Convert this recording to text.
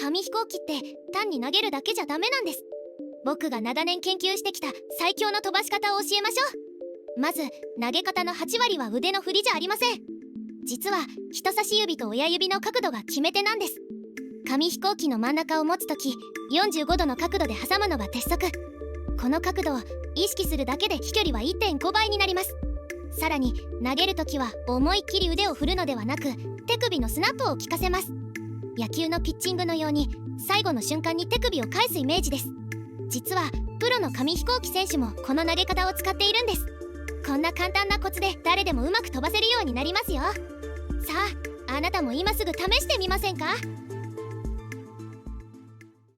紙飛行機って単に投げるだけじゃダメなんです。僕が長年研究してきた最強の飛ばし方を教えましょう。まず投げ方の8割は腕の振りじゃありません。実は人差し指と親指の角度が決め手なんです。紙飛行機の真ん中を持つとき45度の角度で挟むのが鉄則。この角度を意識するだけで飛距離は 1.5 倍になります。さらに投げるときは思いっきり腕を振るのではなく手首のスナップを効かせます。野球のピッチングのように最後の瞬間に手首を返すイメージです。実はプロの紙飛行機選手もこの投げ方を使っているんです。こんな簡単なコツで誰でもうまく飛ばせるようになりますよ。さあ、あなたも今すぐ試してみませんか？